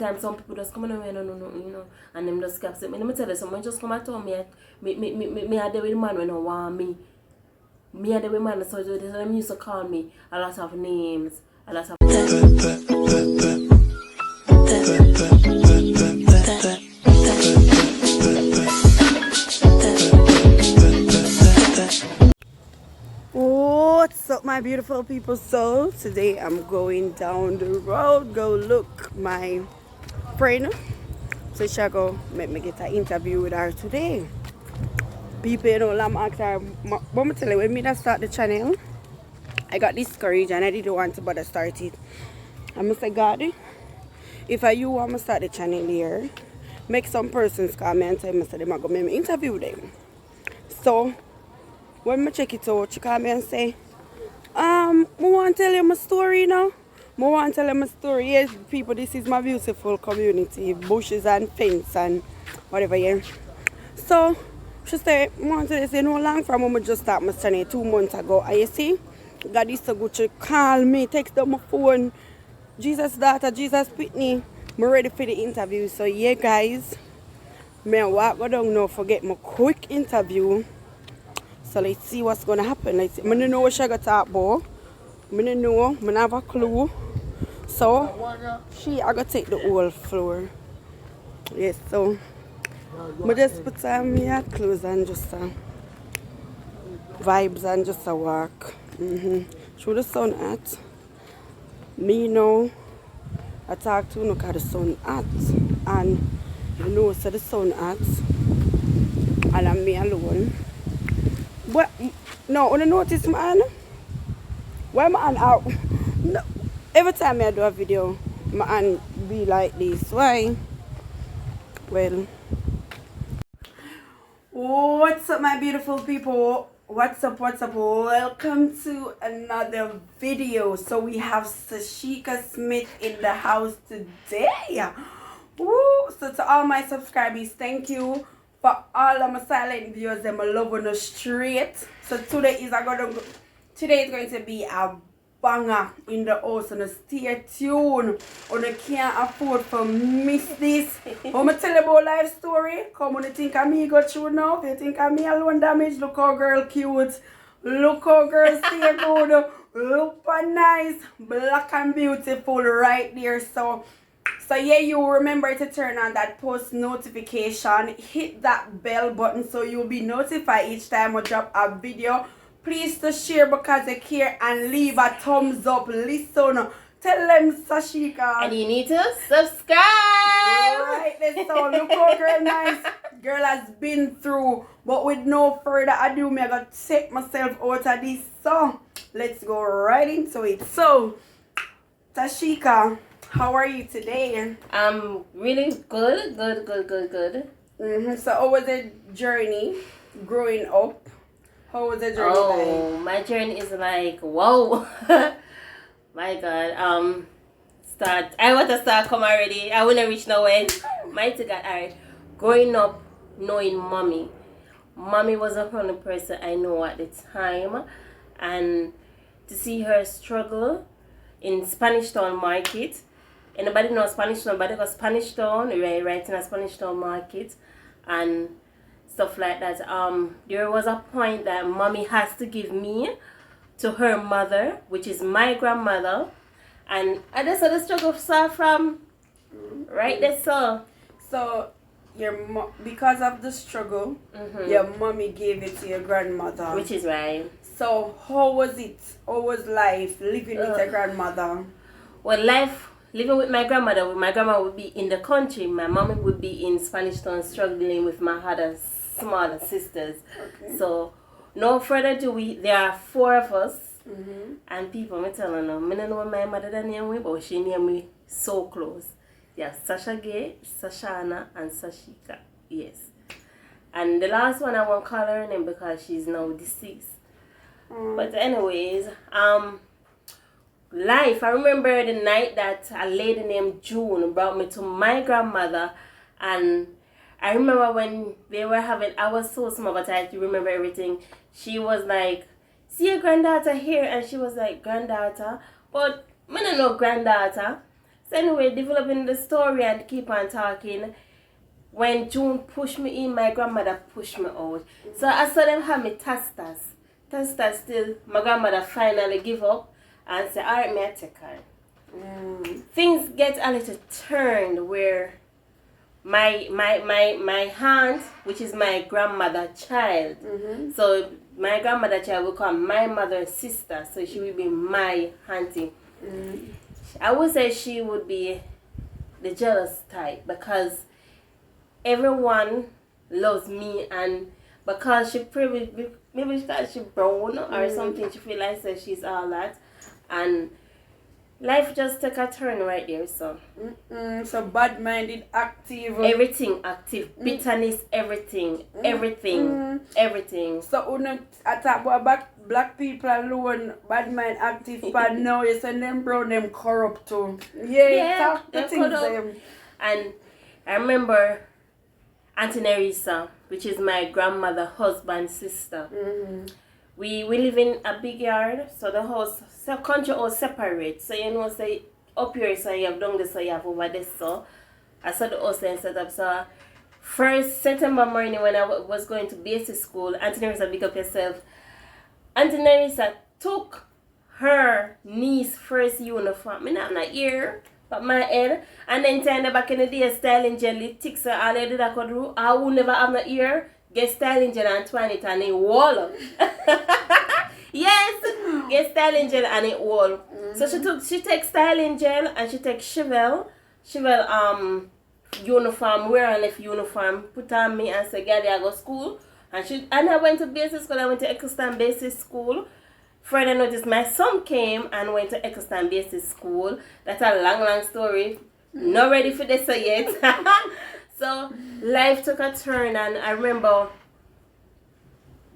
Sometimes some people just come in and no, and them just capture me. Let me tell you, someone just come and tell me, me are the man when I want me. Me are the man, so they used to call me a lot of names, a lot of. What's up, my beautiful people? So today I'm going down the road, go look my friend, so she go make me get an interview with her today. People, you know, I'm asking her, but me tell you, when I start the channel, I got discouraged and I didn't want to bother start it. I must say, God, if you want to start the channel here, make some persons call me and tell me, so they might go make me interview them. So when I check it out, she call me and say, I want to tell you my story now. I want to tell you my story. Yes, people, this is my beautiful community, bushes and fence and whatever, yeah. So she said, I want to say, no long from when I just start my channel 2 months ago. And you see, God is so good to call me, text on my phone, Jesus daughter, Jesus Pitney. I'm ready for the interview. So yeah, guys, I walk go down now for get my quick interview. So let's see what's gonna happen. Let's see. I don't know what she got talk about. I don't know. I don't have a clue. So I gotta take the whole floor. Yes, so I just put on my clothes and just vibes and just a walk. Through the sun hot. Me know I talk to you because the sun hot. And you know so the sun hot. And I'm me alone. But no, you notice man? Why my hand out? No, every time I do a video, my hand be like this. Why? Well, what's up, my beautiful people? What's up? Welcome to another video. So we have Sashika Smith in the house today. Woo! So to all my subscribers, thank you. For all of my silent viewers, them love on the straight. So today is going to be a banger in the house. And stay tuned. And you can't afford to miss this. I'm gonna tell you about life story. Come on, you think of me go through now. If you think of me alone damage, look how girl cute. Look how girl stay good. Look nice, black and beautiful right there. So yeah, you remember to turn on that post notification, hit that bell button so you'll be notified each time I drop a video. Please to share because you care and leave a thumbs up. Listen, tell them Sashika. And you need to subscribe. Right, let's so look how girl nice. Girl has been through. But with no further ado, I gotta take myself out of this. So let's go right into it. So Sashika, how are you today? I'm really good. So how was the journey growing up? How was the journey like? My journey is like, whoa. My God. I want to start come already. I wanna reach nowhere. Mighty God. Alright. Growing up knowing mommy. Mommy was the only person I know at the time. And to see her struggle in Spanish Town Market. Anybody know Spanish Town? But it was Spanish Town, right in a Spanish Town Market and stuff like that. There was a point that mommy has to give me to her mother, which is my grandmother, and I just saw the struggle start from right there. So because of the struggle, your mommy gave it to your grandmother, which is right. So how was it? How was life living with your grandmother? Well, life living with my grandmother would be in the country. My mom would be in Spanish Town struggling with my other smaller sisters. Okay. So, no further ado, there are 4 of us. And people, I'm telling them, I don't know my mother name me, but she named me so close. Yeah, Sasha Gay, Sashana, and Sashika. Yes. And the last one I won't call her name because she's now deceased. But anyways, life. I remember the night that a lady named June brought me to my grandmother, and I remember when they were having, I was so small, but I remember everything. She was like, see your granddaughter here, and she was like, granddaughter? But I don't know granddaughter. So anyway, developing the story and keep on talking. When June pushed me in, my grandmother pushed me out. So I saw them have me testas. Testas still, my grandmother finally give up and say, alright, me I take her. Things get a little turned where my aunt, which is my grandmother child, so my grandmother child will call my mother's sister, so she will be my auntie. I would say she would be the jealous type because everyone loves me, and because she maybe because she brown or something, she feel like so she's all that, and life just took a turn right there. So so bad-minded, active, everything active, bitterness, everything. So when I talk about black people alone, bad mind, active, but now you send them brown, them corrupt too. Yeah, talk the things them. And I remember Auntie Nerissa, which is my grandmother's husband's sister. We live in a big yard, so the house, so country house separate. So you know, say up here, so you have down this, so you have over this. So I saw the house and set up. So first September morning when I was going to basic school, Auntie Nerissa, big up yourself. Auntie Nerissa took her niece first uniform. Me not ear, but my head, and then turn the back in the day styling jelly, ticks her all I did I could do. I will never have no ear. Get styling gel and twine it and it wall. Yes, get styling gel and it wall. So she takes styling gel and she takes Chevelle uniform, wear on left uniform, put on me and say, "Gaddy, I go school." And I went to basic school. I went to Eccleston Basic School. Friday noticed my son came and went to Eccleston Basic School. That's a long story. Not ready for this yet. So life took a turn, and I remember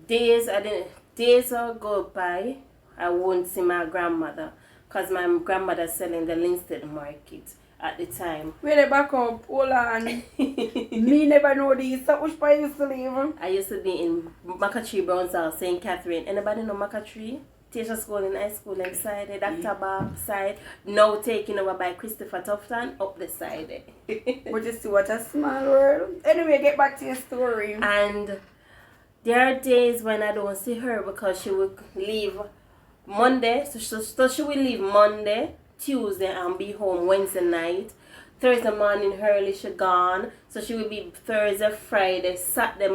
days would go by. I won't see my grandmother because my grandmother selling the Linstead market at the time. Where they back up, hold on. Me never know this. So which part you used to live? I used to be in Macatree Brown's house, St. Catherine. Anybody know Macatree? Teacher school in high school inside it, Dr. Bob side, now taken over by Christopher Tufton up the side. But you see what a small world. Anyway, get back to your story. And there are days when I don't see her because she will leave Monday. So she will leave Monday, Tuesday, and be home Wednesday night. Thursday morning early she gone. So she will be Thursday, Friday, Saturday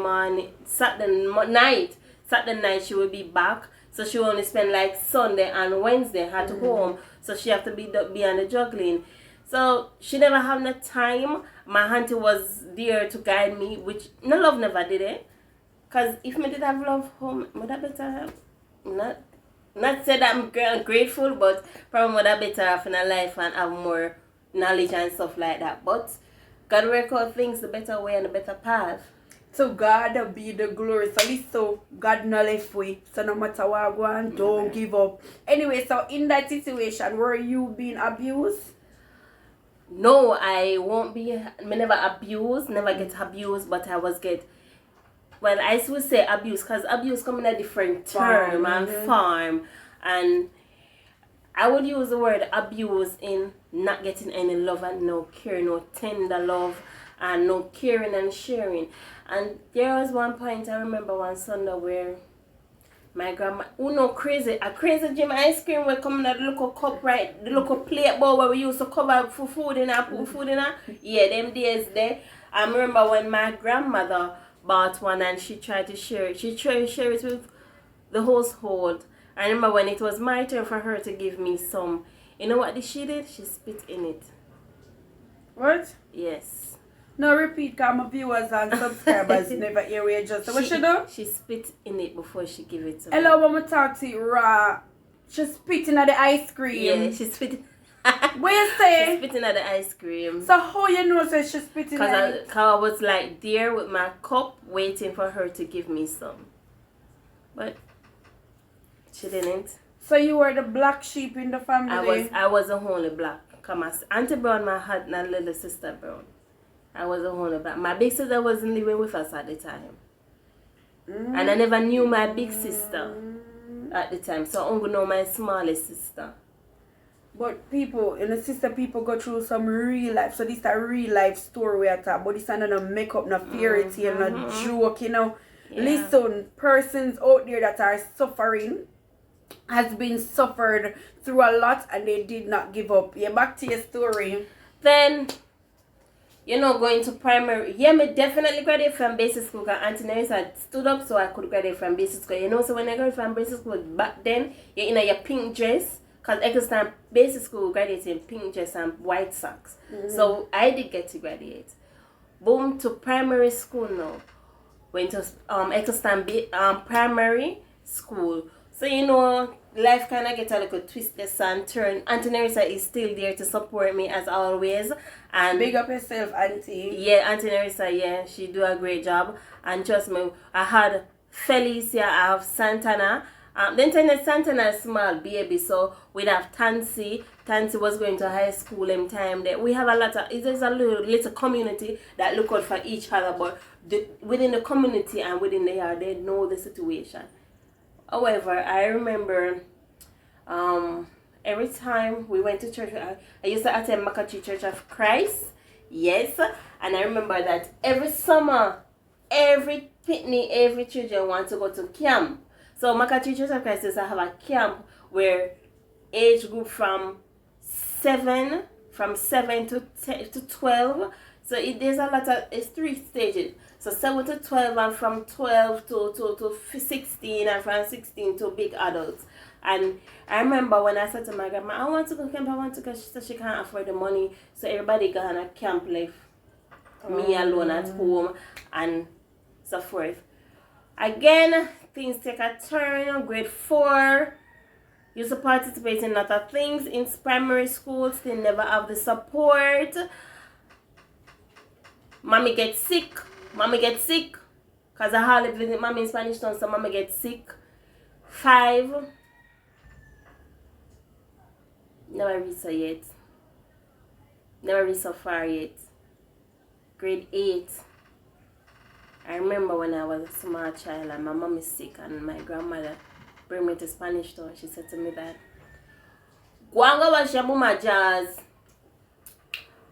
night she will be back. So she only spend like Sunday and Wednesday at home. So she have to be on the juggling. So she never have no time. My auntie was there to guide me, which no love never did it. Cause if me did have love home, would I better have not say that I'm grateful, but probably would I better have in a life and have more knowledge and stuff like that. But God work out things the better way and the better path. So God be the glory. So this so God no left way. So no matter what I go on, don't give up. Anyway, so in that situation, were you being abused? No, I won't be. Me never abused, never get abused, but I was get. Well, I would say abuse because abuse come in a different term and form, and I would use the word abuse in not getting any love and no care, no tender love, and no caring and sharing. And there was one point I remember one Sunday where my grandma, a crazy gym ice cream will come in that little cup, right? The little plate bowl where we used to cover for food in and put food in her. Yeah, them days there. I remember when my grandmother bought one and she tried to share it. She tried to share it with the household. I remember when it was my turn for her to give me some. You know what she did? She spit in it. What? Yes. No, repeat, because my viewers and subscribers never hear what you just said. What she do? She spit in it before she give it to me. Hello, when I talk to you raw, she spitting at the ice cream. Yeah, she spit. What you say? She spitting at the ice cream. So how you know that she spitting at it? Because I was like there with my cup waiting for her to give me some. But she didn't. So you were the black sheep in the family? I was the only black. Come on, Auntie Brown, my had and little sister Brown. I was the only black. My big sister wasn't living with us at the time. And I never knew my big sister at the time. So I only know my smallest sister. But people, and the sister, people go through some real life. So this is a real life story we are talking. But this is not no makeup, no fairy tale, no joke, Yeah. Listen, persons out there that are suffering has been suffered through a lot and they did not give up. Yeah, back to your story. Then, going to primary. Yeah, me definitely graduated from basic school because Auntie Nerissa had stood up so I could graduate from basic school. So when I graduated from basic school, back then, you're in your pink dress. Because Eccleston basic school graduated in pink dress and white socks. So I did get to graduate. Boom, to primary school now. Went to Eccleston primary school. So life kind of get a little twisted and turn. Auntie Nerissa is still there to support me as always. And big up yourself, Auntie. Yeah, Auntie Nerissa, yeah, she do a great job. And trust me, I had Felicia, I have Santana. Then Santana is small baby, so we'd have Tansy. Tansy was going to high school in time. That we have a lot of, there's a little community that look out for each other, but within the community and within the yard, they know the situation. However, I remember every time we went to church, I used to attend Makachi Church of Christ. Yes. And I remember that every summer, every picnic, every children want to go to camp. So Makachi Church of Christ used to have a camp where age group from 7 to 12. So there's a lot of, it's 3 stages. So 7 to 12 and from 12 to 16 and from 16 to big adults. And I remember when I said to my grandma, I want to go camp, I want to go, she said she can't afford the money. So everybody got on a camp life, me alone at home and so forth. Again, things take a turn. Grade 4, used to participate in a lot of things in primary school, still never have the support. Mommy gets sick. Because I hardly visit mommy in Spanish town, so mommy gets sick. 5. Never reached her yet. Never reached so far yet. Grade 8. I remember when I was a small child and my mom is sick and my grandmother bring me to Spanish town. She said to me that, go and go wash your mama jars.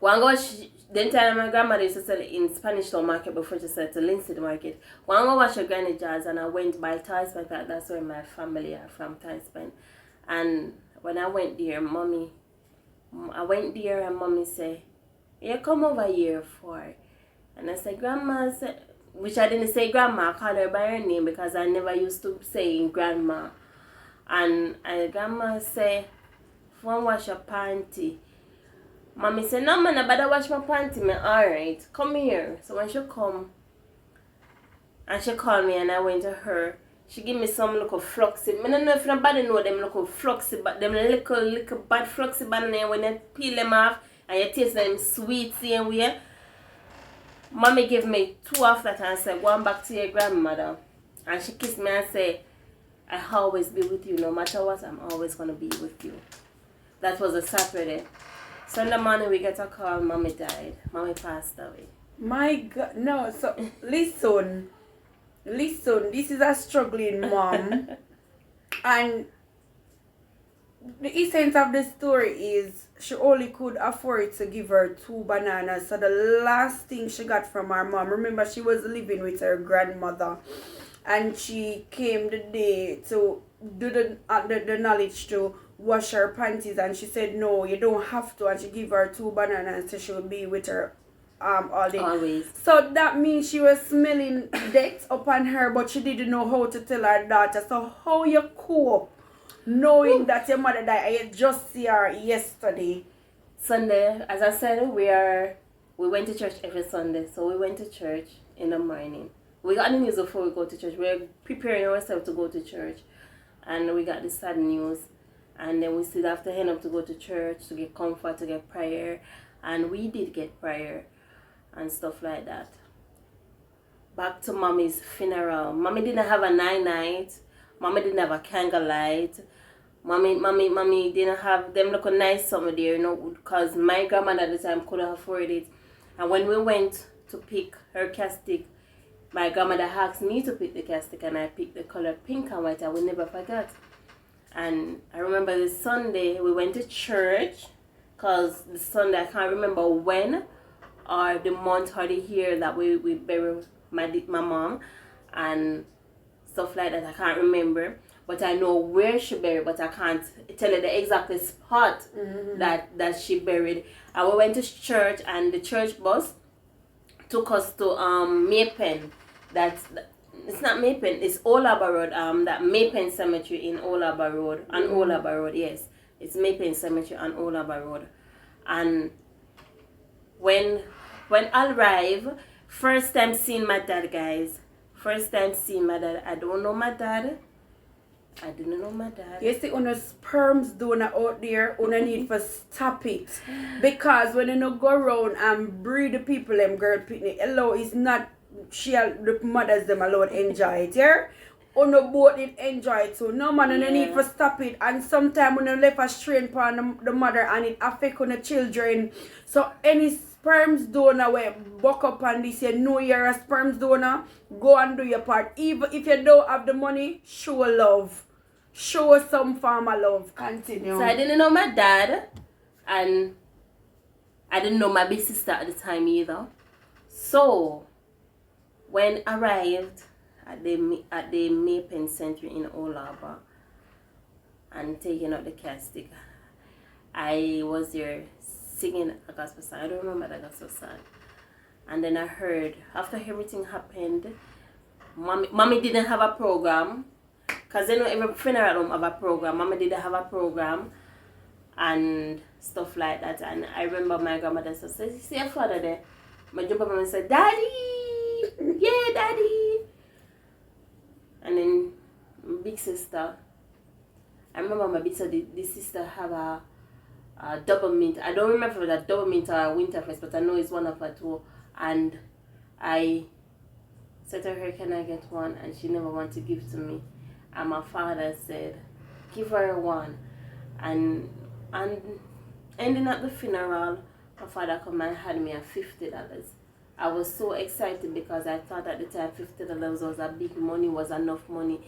Go and go wash. Then tell my grandmother used to sell it in Spanish town market before she said to Lindsay market. Go and go wash your granny jars, and I went by Ticepen. That's where my family are from, Ticepen. And when I went there, and mommy said, you come over here for? And I said, Grandma said, which I didn't say grandma, I called her by her name because I never used to say grandma. And grandma said, "Go wash your panty." Mommy said, "No man, I better wash my panty." Man, alright, come here. So when she come, and she called me and I went to her, she give me some little fluxy. I don't know if nobody know them little fluxy, but them little bad fluxy banana when you peel them off and you taste them sweet same way. Mommy gave me 2 of that and said, "Go back to your grandmother." And she kissed me and said, "I always be with you. No matter what, I'm always going to be with you." That was a Saturday. Sunday morning, we get a call. Mommy died. Mommy passed away. My God. No, so listen. This is a struggling mom. And the essence of the story is she only could afford to give her 2 bananas. So the last thing she got from her mom, remember she was living with her grandmother, and she came the day to do the knowledge to wash her panties, and she said no, you don't have to, and she gave her 2 bananas so she would be with her all day. Always. So that means she was smelling death upon her, but she didn't know how to tell her daughter. So how you cope knowing that your mother died and you just see her yesterday? Sunday, as I said, we went to church every Sunday. So we went to church in the morning. We got the news before we go to church. We were preparing ourselves to go to church, and we got the sad news. And then we still have to head up to go to church to get comfort, to get prayer, and we did get prayer and stuff like that. Back to mommy's funeral. Mommy didn't have a night. Mommy didn't have a candlelight. Mommy didn't have them look nice somewhere there, because my grandmother at the time couldn't afford it. And when we went to pick her casket, my grandmother asked me to pick the casket, and I picked the color pink and white. I will never forget. And I remember this Sunday we went to church, because the Sunday I can't remember when or the month or the year that we buried my mom and stuff like that. I can't remember, but I know where she buried, but I can't tell you the exact spot that she buried. And we went to church, and the church bus took us to Maypen. It's not Maypen, it's Olaba Road. That Maypen Cemetery in Olaba Road, on Olaba Road. Yes, it's Maypen Cemetery on Olaba Road. And when I arrived, first time seeing my dad, guys. First time seeing my dad. I don't know my dad. I didn't know my dad. You see, on a sperms donor out there, on need for stop it. Because when you no go around and breed the people, them girl picnic, hello, is not, the mothers them alone enjoy it, yeah? On the boat did enjoy it, so no man, no need for stop it. And sometimes when you left a strain upon the mother and it affect on the children. So any sperms donor where buck up on this, you know you're a sperms donor, go and do your part. Even if you don't have the money, show love. Show some form of love. Continue. So I didn't know my dad, and I didn't know my big sister at the time either. So when I arrived at the Maypen Center in Olaba and taking out the casket, I was there singing a gospel song. I don't remember the gospel song. And then I heard, after everything happened, mommy didn't have a program. Because you know every funeral home have a program. Mama didn't have a program and stuff like that. And I remember my grandmother said, see your father there? My jump up and said, Daddy! Yeah, Daddy! And then my big sister, I remember my big sister, this sister have a double mint. I don't remember if it was a double mint or a winterfest, but I know it's one of her two. And I said to her, can I get one? And she never wanted to give to me. And my father said, give her one. And ending up the funeral, my father come and had me a $50. I was so excited because I thought at the time $50 was a big money, was enough money.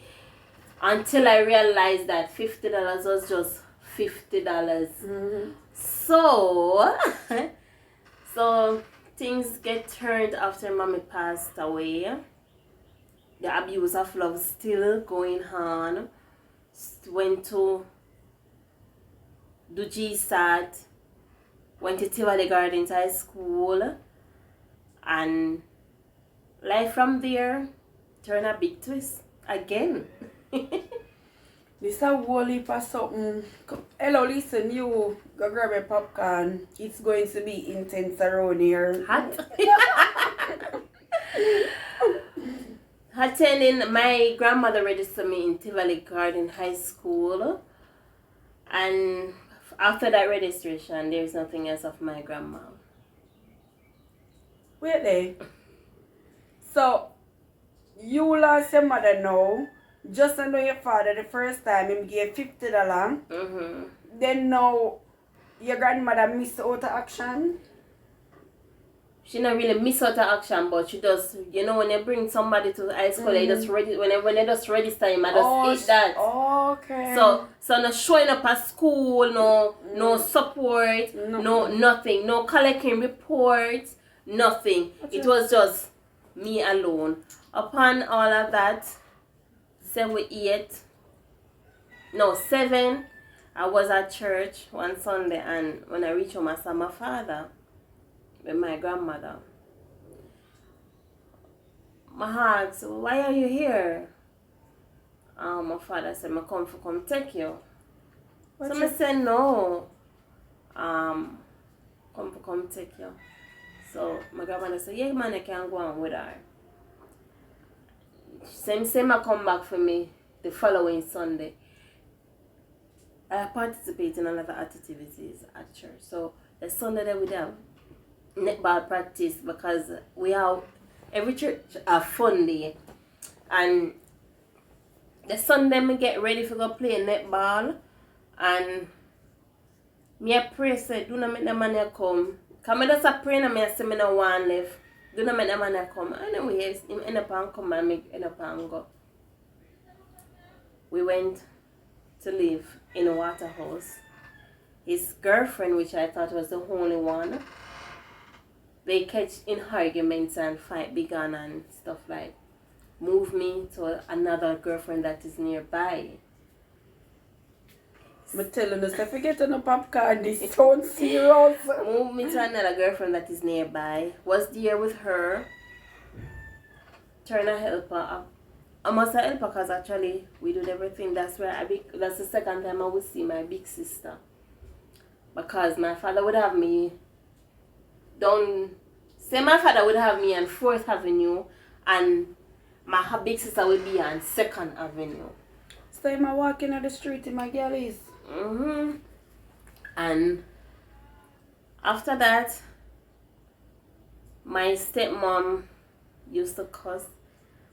Until I realized that $50 was just $50. So, so things get turned after mommy passed away. The abuse of love still going on. Went to do GSAT. Went to Tivoli Gardens High School. And life from there turned a big twist again. This a whole heap of something. Hello, listen, you go grab a popcorn. It's going to be intense around here. Hot. Attending, my grandmother registered me in Tivoli Garden High School, and after that registration, there's nothing else of my grandma. Wait there. So, you lost your mother now, just to know your father the first time, him gave $50. Then now, your grandmother missed out of action? She not really miss out her action, but she does, you know, when you bring somebody to high school, they just when they just register him, I just eat that. Okay. So no showing up at school, no support, no nothing, no collecting reports, nothing. It was just me alone. Upon all of that, 7, I was at church one Sunday, and when I reached home, I saw my father with my grandmother. My heart said, why are you here? My father said, I come take you. So I said, no. Come take you. So my grandmother said, yeah, man, I can go on with her. Same I come back for me the following Sunday. I participate in a lot of activities at church. So the Sunday that we have netball practice, because we have every church a fun day, and the Sunday me get ready for go play netball, and me a pray say do not make the man come. Cause I just a pray and I say me no one left. Do not make the man come. Anyway, him end up and come and me end up and go. We went to live in a Waterhouse. His girlfriend, which I thought was the only one, they catch in arguments and fight began and stuff like move me to another girlfriend that is nearby. I'm telling us, if you get on a popcorn, this sounds serious. Move me to another girlfriend that is nearby. Was there with her. Trying to help her. I must help her because actually we did everything. That's the second time I would see my big sister. Because my father would have me down. Say my father would have me on 4th Avenue and my big sister would be on 2nd Avenue. So I'm walking on the street in my galleys. And after that, my stepmom used to cuss.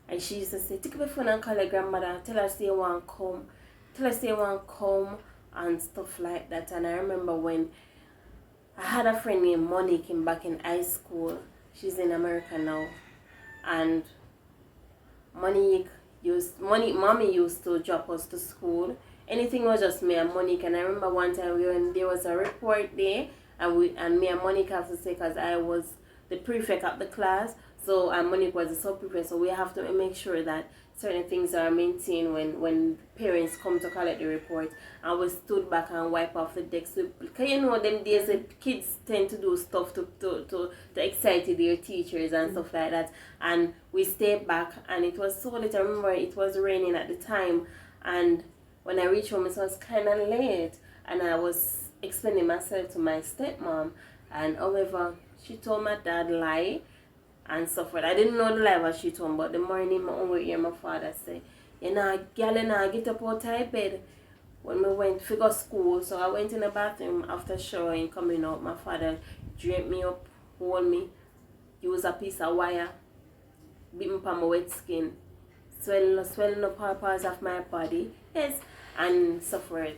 And she used to say, take my phone and call your grandmother. Tell her say you want to come. Tell her say you want to come. And stuff like that. And I remember when I had a friend named Monique back in high school. She's in America now. And mommy used to drop us to school. Anything was just me and Monique. And I remember one time when there was a report day, and me and Monique have to say, because I was the prefect of the class, so and Monique was the sub-prefect, so we have to make sure that certain things are maintained when parents come to collect the report. And we stood back and wipe off the decks. Because you know them days the kids tend to do stuff to excite their teachers and stuff like that. And we stayed back, and it was so late. I remember it was raining at the time, and when I reached home it was kind of late, and I was explaining myself to my stepmom, and however she told my dad lie and stuff like that. I didn't know the lie what she told me, but the morning my own hear my father say, girl, get up out of bed. When we went to go school, so I went in the bathroom after showering, coming out, my father drape me up, hold me, use a piece of wire, beat me upon my wet skin, swelling up all parts of my body, yes, and so forth.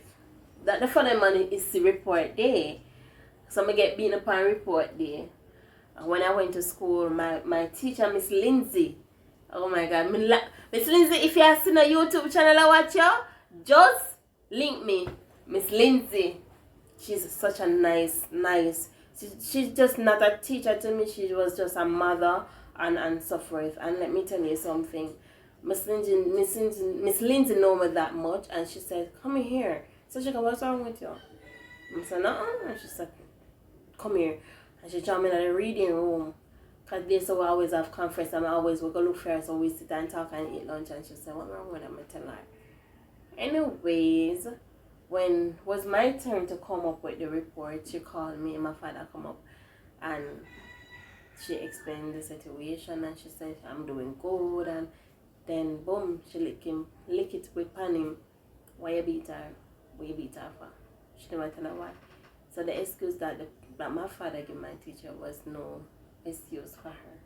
That the funny money is the report day. So I get beaten upon report day. And when I went to school, my teacher, Miss Lindsay, oh my God, Miss Lindsay, if you have seen a YouTube channel I watch you, just link me. Miss Lindsay, she's such a nice, she's just not a teacher to me, she was just a mother and so forth. And let me tell you something, Miss Lindsay know me that much, and she said, come here. So she go, what's wrong with you? I said, no. And she said, come here. And she joined me in the reading room. Because they so we always have conference, and we go look for her, so we sit and talk and eat lunch. And she said, what's wrong with them? I tell her. Anyways, when it was my turn to come up with the report, she called me and my father come up, and she explained the situation, and she said, I'm doing good, and then boom, she lick it with pan him. Why you beat her? What you beat her for? She never tell her why. So the excuse that my father gave my teacher was no excuse for her.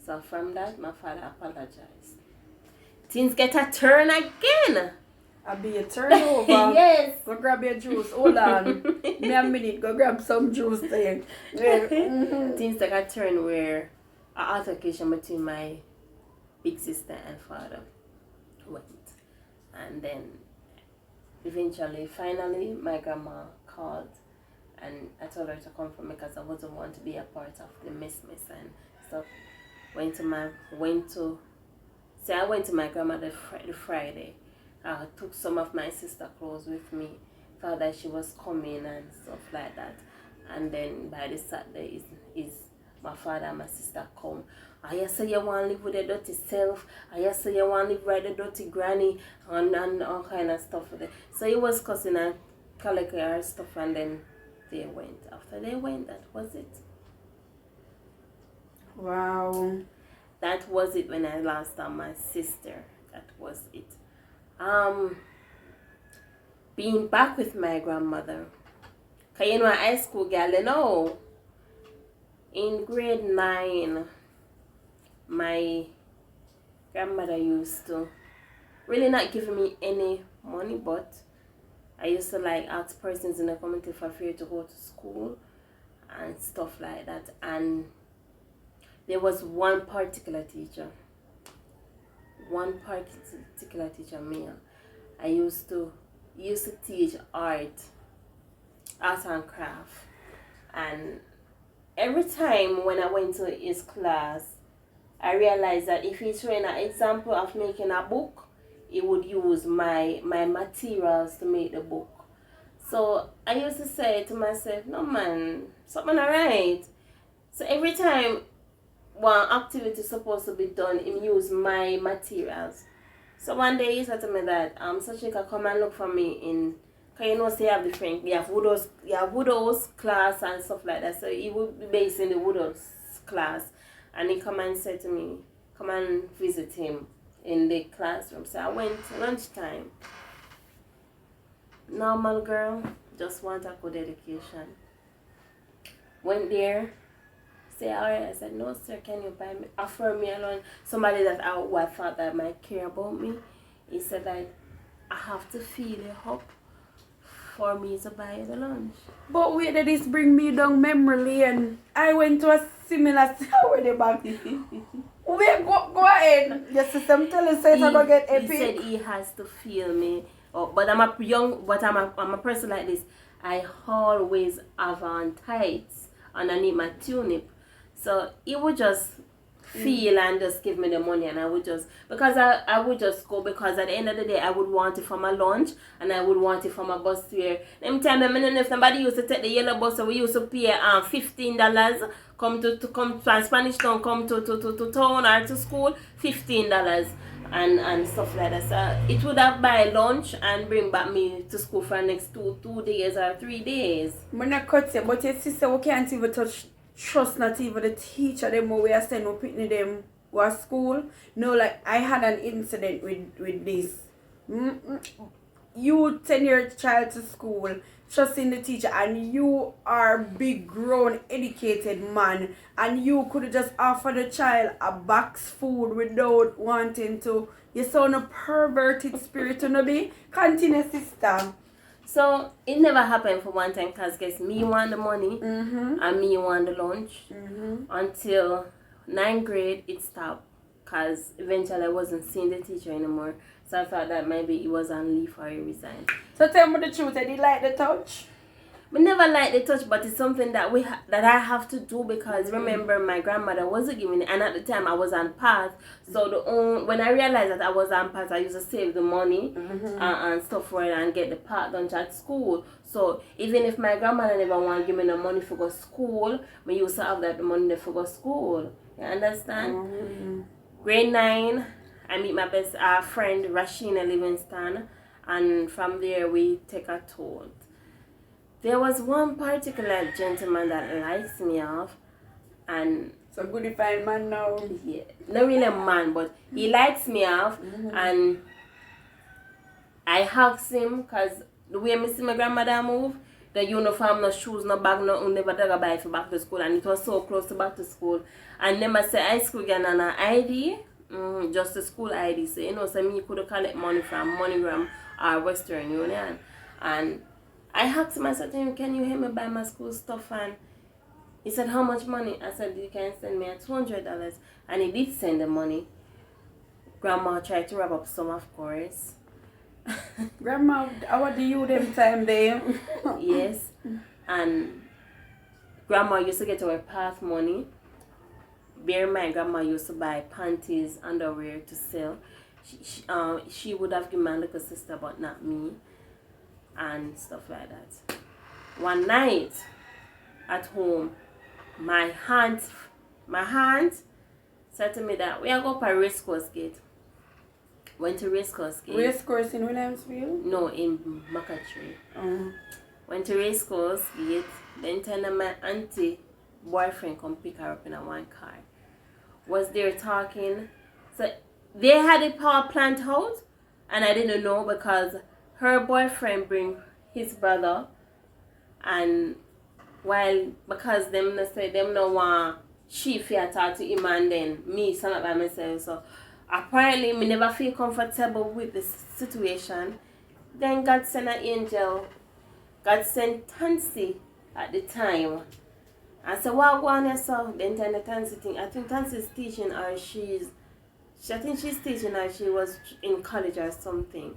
So from that, my father apologized. Things get a turn again. I'll be a turnover. Yes. Go grab your juice. Hold on. Me a minute. Go grab some juice then. Things take a turn where an altercation between my big sister and father went. And then eventually, finally, my grandma called, and I told her to come for me because I wasn't want to be a part of the mess and stuff. I went to my grandmother the Friday. I took some of my sister clothes with me, thought that she was coming and stuff like that. And then by the Saturday is my father and my sister come. I say you want to live with a dirty self. I say you want to live with a dirty granny and all kind of stuff. So he was cussing and collecting her stuff, and then they went. After they went, that was it. Wow. That was it when I lost my sister. That was it. Being back with my grandmother. Cause you know, a high school girl, you know, in grade 9, my grandmother used to really not give me any money, but I used to like ask persons in the community for free to go to school and stuff like that. And there was one particular teacher, male. I used to used to teach art and craft. And every time when I went to his class, I realized that if he's showing an example of making a book, he would use my materials to make the book. So I used to say to myself, no man, something alright. So every time one activity is supposed to be done, he use my materials. So one day he said to me that Sachika, come and look for me in, because you know say you have different, you have widows class and stuff like that. So he would be based in the widows class, and he come and said to me, come and visit him in the classroom. So I went lunchtime. Normal girl, just want a good education. Went there, say alright. I said, no sir, can you buy me, offer me a lunch? Somebody that I thought that might care about me. He said that I have to feel you up for me to buy you the lunch. But wait, did this bring me down memory lane? I went to a similar story back. Wait, go ahead. Your system tell us I'm gonna get epic. He said he has to feel me. Oh, but I'm a person like this. I always have on tights underneath my tunic. So he would just feel and just give me the money, and I would just, because I would just go, because at the end of the day I would want it for my lunch and I would want it for my bus fare. Them time I don't know if somebody used to take the yellow bus, so we used to pay $15 come to from Spanish Town, come to town or to school, $15 and stuff like that. So it would have buy lunch and bring back me to school for the next two days or 3 days. I'm not cut you, but your sister we can't even trust not even the teacher them who we are sending Pitney them was school. No, like I had an incident with this. You send your child to school trusting the teacher, and you are big grown educated man, and you could just offer the child a box food without wanting to. You sound a perverted spirit to be. Continue, sister. So it never happened for one time, because guess me want the money and me want the lunch until 9th grade it stopped, because eventually I wasn't seeing the teacher anymore. So I thought that maybe he was on leave or he resigned. So tell me the truth, I did like the touch? We never liked the touch, but it's something that that I have to do, because remember my grandmother wasn't giving it, and at the time I was on path. So when I realized that I was on path, I used to save the money and stuff for it and get the part lunch at school. So even if my grandmother never want to give me the money for go school, I used to have that money for go school. You understand? Grade 9, I meet my best friend Rashina Livingston, and from there we take a tour. There was one particular gentleman that likes me off, and so good fine man now. Yeah, not really a man, but he likes me off, and I asked him, because the way I see my grandmother move, the uniform, no shoes, no bag, no never did buy for back to school, and it was so close to back to school. And then I say high school again and an ID, just the school ID. So you know, so me could collect money from MoneyGram or Western Union, and I asked him, I said to him, can you help me buy my school stuff? And he said, how much money? I said, you can send me $200. And he did send the money. Grandma tried to wrap up some, of course. Grandma, how do you them time there? Yes. And grandma used to get her path money. Bear in mind, grandma used to buy panties, underwear to sell. She would have given my little sister, but not me. And stuff like that. One night at home, my aunt said to me that we are going to Race Course Gate. Went to Race Course Gate. Race Course in Williamsville? No, in Macatry. Went to Race Course Gate. Then tell my auntie boyfriend come pick her up in a one car. Was there talking. So they had a power plant out, and I didn't know, because her boyfriend bring his brother, and because them say them no want she fear talk to him, and then me stand up by myself. So apparently me never feel comfortable with this situation. Then God sent an angel. God sent Tansy at the time. I said, what go on here, so then tell the Tansy thing. I think Tansy is teaching, or I think she's teaching, or she was in college or something.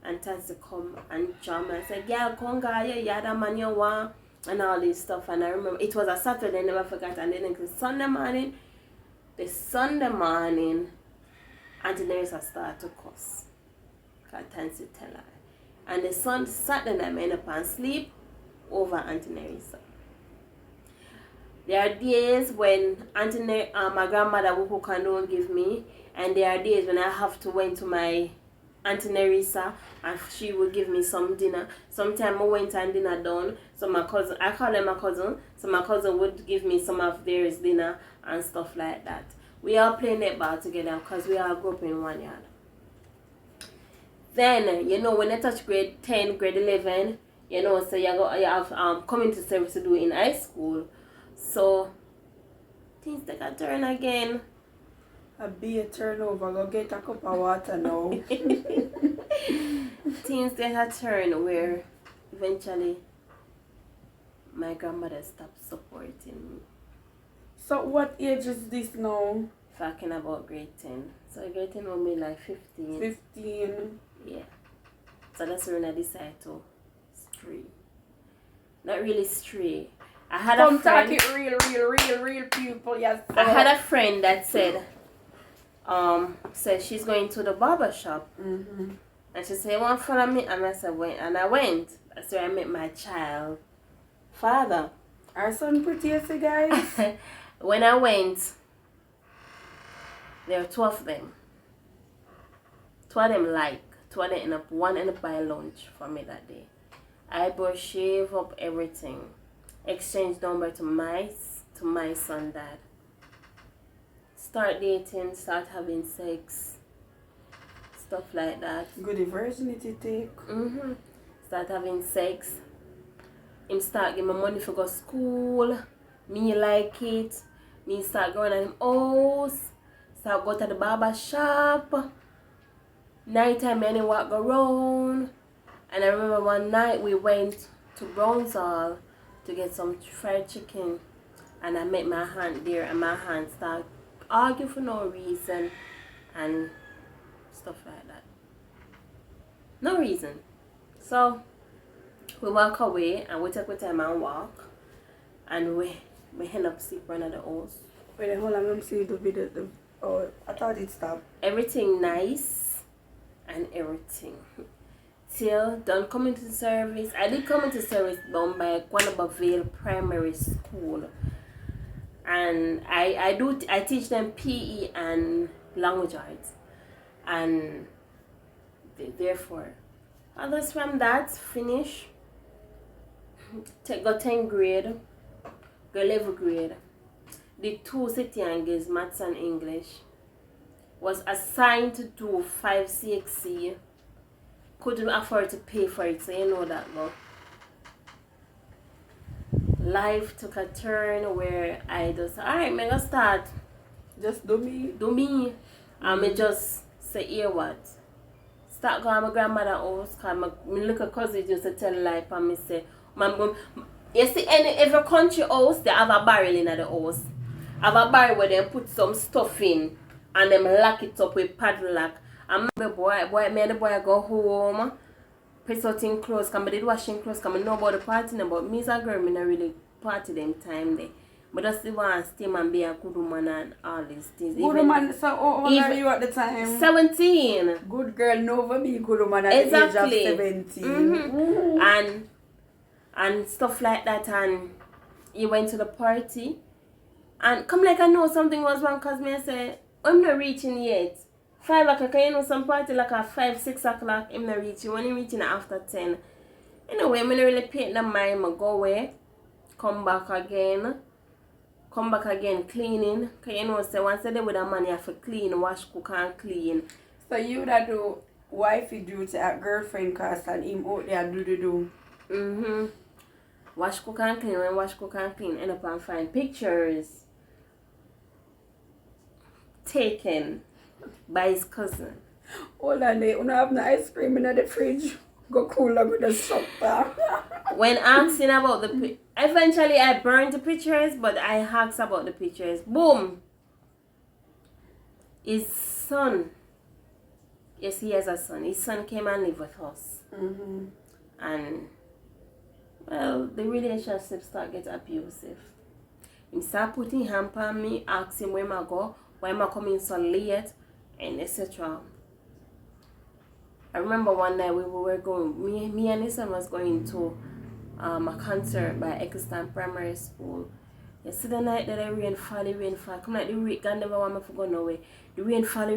and Tansy come and jam. I said, yeah, come guy, yeah, that man you want, and all this stuff. And I remember it was a Saturday, I never forgot. And then the Sunday morning, Auntie Nerissa started to cuss. Because Tansy tell her. And the Saturday night, I end up and sleep over Auntie Nerissa. There are days when my grandmother will cook and don't give me, and there are days when I have to went to my Auntie Nerissa and she will give me some dinner. Sometimes I went and dinner done, so my cousin, I call them my cousin, so my cousin would give me some of theirs dinner and stuff like that. We all play netball together because we all grew up in one yard. Then, you know, when I touch grade 10, grade 11, you know, so you have community service to do in high school. So, things take a turn again. A be a turnover, go get a cup of water now. Things take a turn where eventually my grandmother stopped supporting me. So what age is this now? Talking about grade 10. So grade 10 will be like 15. 15. Yeah. So that's when I decided to stray. Not really stray. I had a friend. Talk it real people, yes. I had a friend that said she's going to the barber shop. Mm-hmm. And she said, you want to follow me? And I said, when? And I went. That's where I met my child father. Our son pretty, you see, guys. When I went, there were two of them. Two of them end up, one ended up buy lunch for me that day. Eyebrow shave up everything. Exchange number to my son dad. Start dating, start having sex. Stuff like that. Good virginity take. Mm-hmm. Start having sex. Him start give me money for go school. Me like it. Me start going at him house. Start go to the barber shop. Nighttime me walk around. And I remember one night we went to Brown's Hall to get some fried chicken. And I met my aunt there and my aunt started arguing for no reason and stuff like that. No reason. So we walk away and we take our time and walk and we end up sleeping at the house. Wait, hold on, let me see the video. Oh, I thought it stopped. Everything nice and everything. Till done community service. I did community service done by Guanaba Vale Primary School. And I teach them PE and language arts. And therefore, others from that finish. Got 10th grade, got 11th grade. The two city angles, maths and English. Was assigned to do 5 CXC. Couldn't afford to pay for it, so you know that now. Life took a turn where I just, alright, I'm gonna start. Just do me. Do me. And I just say, here what? Start going to my grandmother's house, because my little cousin used to tell life and me say, you see, every country house, they have a barrel in the house. Have a barrel where they put some stuff in and them lock it up with padlock. And me and the boy go home, put something clothes, because I did washing clothes, because I know about the party, but me as a girl, I don't really party them time there. But just the one stay and be a good woman and all these things. Good woman, so how old are you at the time? 17. Good girl, never be good woman at the age of 17. Mm-hmm. And stuff like that, and he went to the party. And come like I know something was wrong, because me I say, I'm not reaching yet. 5 o'clock, you know, some party like at 5, 6 o'clock, I'm not reaching. When I'm reaching after 10. Anyway, I'm not really paying the mind, I go away, come back again, cleaning. Because you know, say once a day with a man, you have to clean, wash, cook, and clean. So you that do wifey duty at girlfriend cost and him out there do. Mm-hmm. Wash, cook, and clean. When wash, cook, and clean, end up and find pictures taken by his cousin. Hold on there, you don't have no ice cream in the fridge. Go cool up with the supper. When asking about the eventually I burned the pictures, but I asked about the pictures. Boom! His son Yes, he has a son. His son came and lived with us. Mm-hmm. And, well, the relationship start get abusive. He start putting hamper on me, ask him where I go, why am I coming so late, and etc. I remember one night we were going, me and his son was going to a concert by Eccleston Primary School. Yesterday night that the rain fall. Come like the rain, God never want me to go nowhere. The rain fall.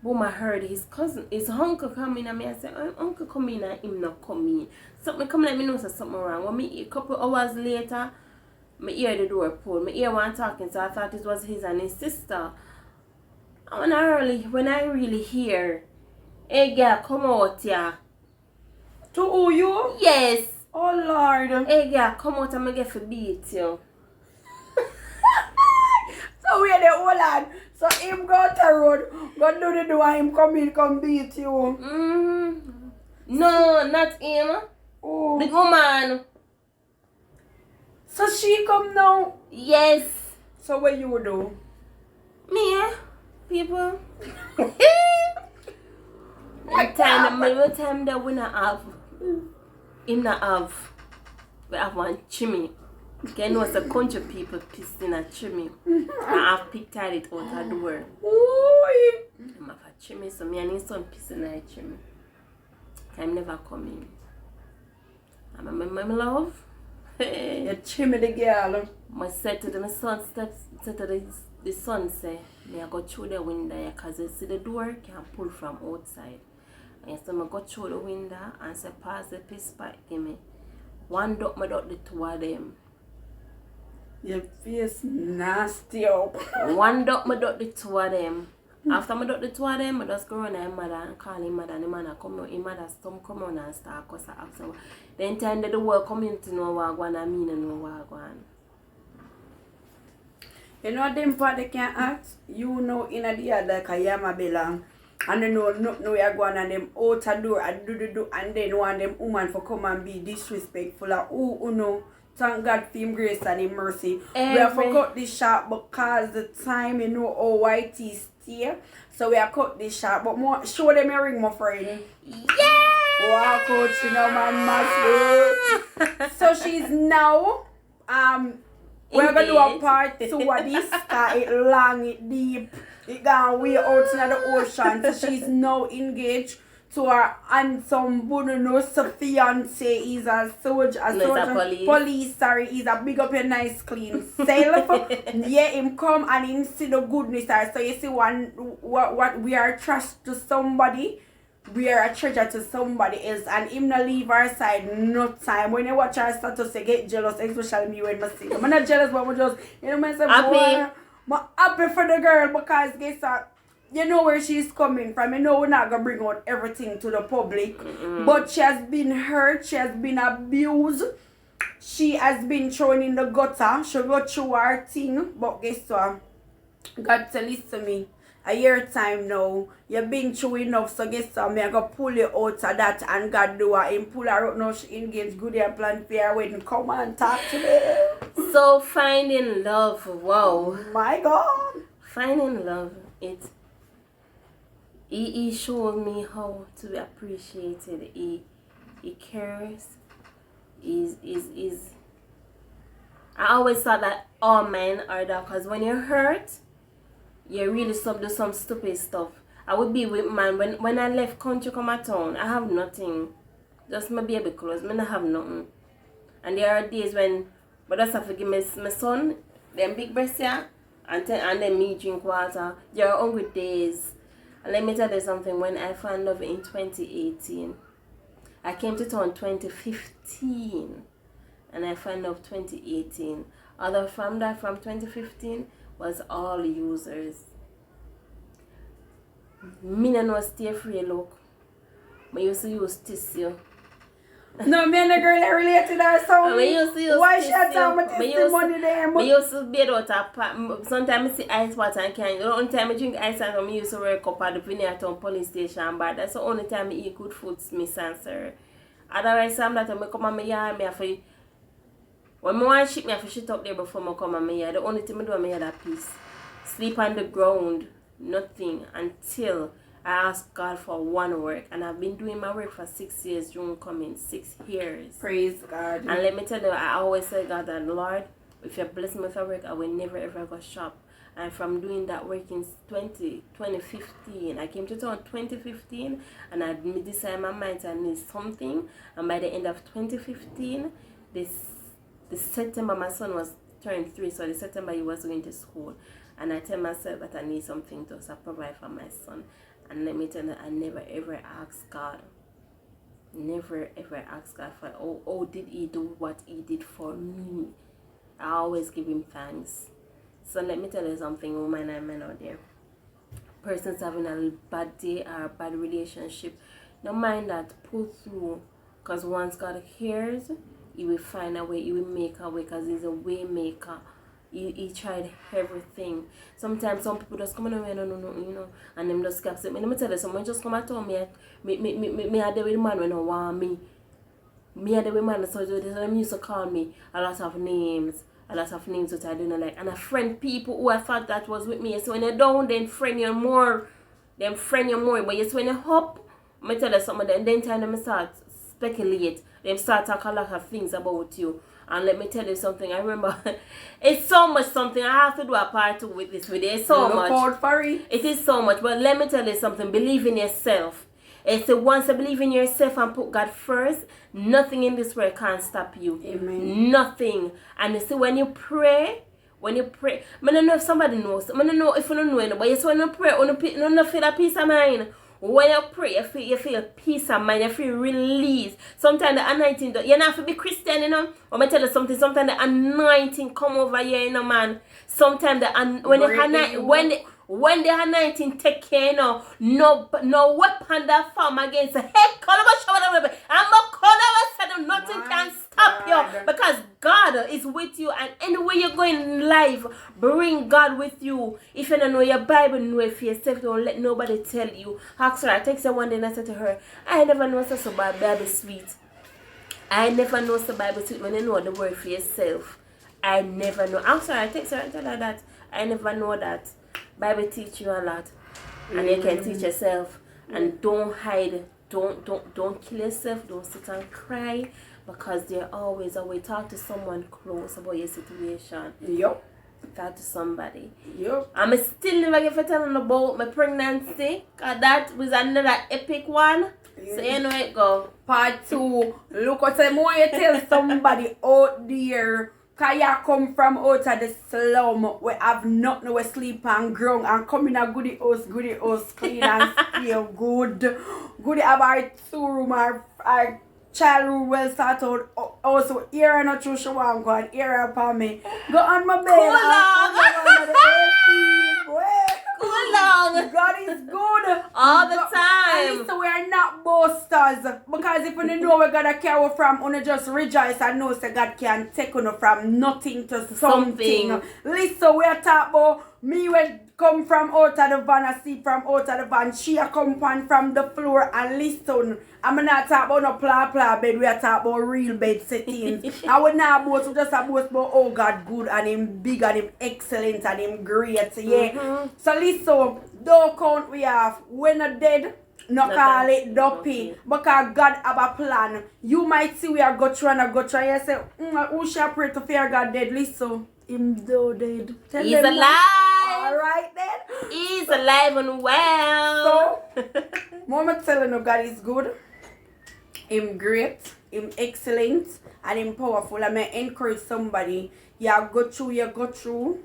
Boom, I heard his uncle coming and me I said, oh, uncle come in and him not come in. Something come like me know so something wrong. When me a couple hours later, me hear the door pull. Me hear one talking, so I thought it was his and his sister. And when I really hear, hey girl, come out here. To who you? Yes. Oh Lord. Hey girl, come out and me get for beat you. So we are the old lad. So him go to road, go do the door, him come in, come beat you. Mm-hmm. No, not him. Oh. The woman. So she come now. Yes. So what you do? Me, people. What time that we not have, him not have, we have one chimney. You know, the country people pissed in a chimney. I have picked at it out the door. Ooh. I have a chimney, so me and his son piss in a chimney. I'm never coming. I'm my love. You chimney the girl. I said to my son, said to the son, say, may I go through the window because you see the door can pull from outside. And so I go through the window and say, pass the piss pipe, give me. One duck, my duck, the two of them. Your face nasty up. One duck, my duck, the two of them. After I duck the two of them, I just go around to his mother and call him mother, and the mother come out, his mother stomach come on and start cuss after. Then time that the whole community know what going and me know what going. You know them part they can act? You know in a day like a yama belong. And they know nothing we are going and them out a door and do and then one them woman for come and be disrespectful of who know. Thank God for him grace and him mercy. We have cut this short because the time you know how white is stay. So we have cut this short. But more show them your ring, my friend. Yeah! Wow, coach, you know man must. So she's now we're gonna do a part 2 of this because it long, it deep, it gone way out in the ocean. So she's now engaged to her handsome Bununos fiance. He's a soldier, police, sorry, he's a big up your nice clean self. Yeah, him come and him see the goodness. So you see what we are trust to somebody. We are a treasure to somebody else and him not leave our side no time. When you watch our status, you get jealous, especially me when I see I'm not jealous, but I'm just, you know, I'm happy for the girl because guess what? You know where she's coming from. You know we're not going to bring out everything to the public. But she has been hurt, she has been abused, she has been thrown in the gutter. She got through her thing, but guess what? God to listen to me. A year time now, you've been through enough, so guess what, I'm going to pull you out of that and God do it. And pull her out now, she engaged good and plan for her wedding. Come on, talk to me. So finding love, wow. My God. Finding love, he showed me how to be appreciated. He cares. I always thought that all men are that because when you're hurt, you really do some stupid stuff. I would be with man when I left country come at town, I have nothing. Just my baby clothes, I have nothing. And there are days when but just have to give my son them big breasts here and then me drink water. There are hungry days. And let me tell you something, when I found love in 2018, I came to town 2015 and I found love 2018. Other from that from 2015 was all users. Me no stay free look. I used to use tissue. No, me and the girl are related or something. Why she had time with testimony there? I used to be out a pot. Sometimes I see ice water and can't. The only time I drink ice water, I used to work up at the Vineyard Town police station. But that's the only time I eat good food, Miss Answer. Otherwise, I'm that when I come on my yard, I have to. When I want to shit, I have to shit up there before I come on my yard. The only thing I do, I have that peace. Sleep on the ground. nothing until I asked God for one work, and I've been doing my work for 6 years. June coming, 6 years. Praise God. And let me tell you, I always say, God, that Lord, if you bless me with a work, I will never ever go shop. And from doing that work in 2015, I came to town 2015, and I decided in my mind I need something. And by the end of 2015, this September, my son was turned 3, so this September he was going to school. And I tell myself that I need something to provide for my son. And let me tell you, I never ever asked God. Never ever asked God for, oh, did he do what he did for me? I always give him thanks. So let me tell you something, women and men out there. Persons having a bad day or a bad relationship, don't mind that, pull through. Because once God hears, he will find a way, he will make a way, because he's a way maker. He tried everything. Sometimes some people just come on away, no, and them just capture me. Let me tell you, someone just come and tell me, me are the way man when I want me. Me are the way man, so them used to call me a lot of names that I don't like. And I friend people who I thought that was with me. So when you're down, then friend you more. But yes, when you're up, I tell you something, then time them start speculate. Them start talk a lot of things about you. And let me tell you something, I remember, it's so much something, I have to do a part 2 with this video, it's so much. Look for it. It is so much, but let me tell you something, believe in yourself. It's once you believe in yourself and put God first, nothing in this world can stop you. Amen. Nothing. And you see, when you pray, I don't know if somebody knows, I don't know if you don't know, but yes, when you pray, you don't feel a peace of mind. When you pray, you feel peace of mind, you feel release. Sometimes the anointing, you don't have to be Christian, you know. Let me tell you something, sometimes the anointing come over here, you know, man. Sometimes when the anointing take care, you know, no weapon that form against the head, nothing can stop you, because God is with you, and anywhere you're going in life, bring God with you. If you don't know your Bible, know it for yourself, don't let nobody tell you. Ask her, I text her one day and I said to her, I never know so Bible sweet. I never know the Bible sweet when you know the word for yourself. I never know. I'm sorry, I text her and tell her that I never know that. Bible teach you a lot, and you can teach yourself. And don't hide. Don't kill yourself. Don't sit and cry, because there always a way. Talk to someone close about your situation. Yup. Talk to somebody. Yup. I'm still never give a telling about my pregnancy, because that was another epic one. So you know it go. Part 2. Look what I want you tell somebody out there. Cause you come from out of the slum, we have nothing, we sleep on ground and come in a goodie house clean and feel good. Goodie have our 2 room, our child room well start out. Also, here and not true she want go and here upon me. Go on my bed. Cool long. God is good all the time. And so we are not boasters, because if you know we gotta carry from, you just rejoice and know that God can take you from nothing to something. Listen, we are talking about me when come from out of the van, I see from out of the van. She come from the floor and listen. I'm not talking about no pla bed, we are talking about real bed settings. I would not boast, we just boast about oh God good and him big and him excellent and him great. Yeah. So listen, don't count we have. When a dead, no call it dopey, because God have a plan. You might see we are go through and go try. You say, who shall pray to fear God dead? Listen, him though dead. Tell He's alive. Alright then. He's alive and well. So, Mama telling you God is good. Him great, him excellent, and him powerful. I may encourage somebody. You go through.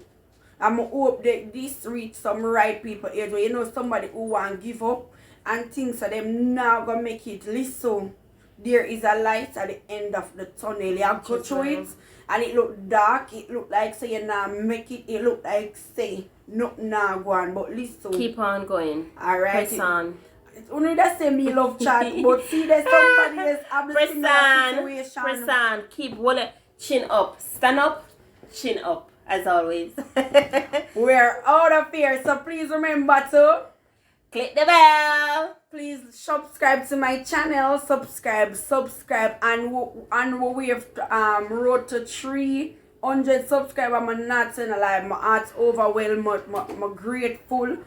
I'm hope that this reach some right people here. You know somebody who want to give up and thinks that them now gonna make it. Listen, there is a light at the end of the tunnel. You go through it and it look dark. It look like say you now make it. It look like say nothing now go on. But listen, keep on going. Alright. Press on. It's only that say me love chat, but see there's somebody else having a similar situation. Press on. Keep chin up. Stand up, chin up. As always. We're out of here, so please remember to click the bell. Please subscribe to my channel. Subscribe, and we have road to 300 subscribers. I'm not saying alive. My heart's overwhelmed. I'm grateful.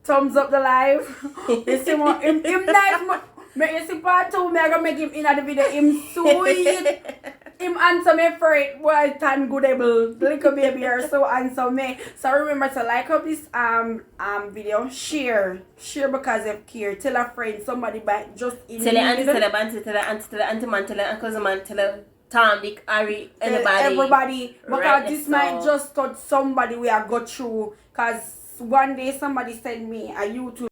thumbs up the live. You see more him nice. Make you see part 2. Me I gonna make him in the video. Him sweet. Him answer me for it. Well, tan goodable. Little baby are so answer me. So remember to like up this video. Share because of care. Tell a friend. Somebody back just in. Tell the auntie, tell the auntie, tell the auntie, tell the auntie man, tell the uncle's man, tell the Tom, Dick, Harry, everybody. Because right this so. might just touch somebody we are go through. Cause one day somebody sent me a YouTube.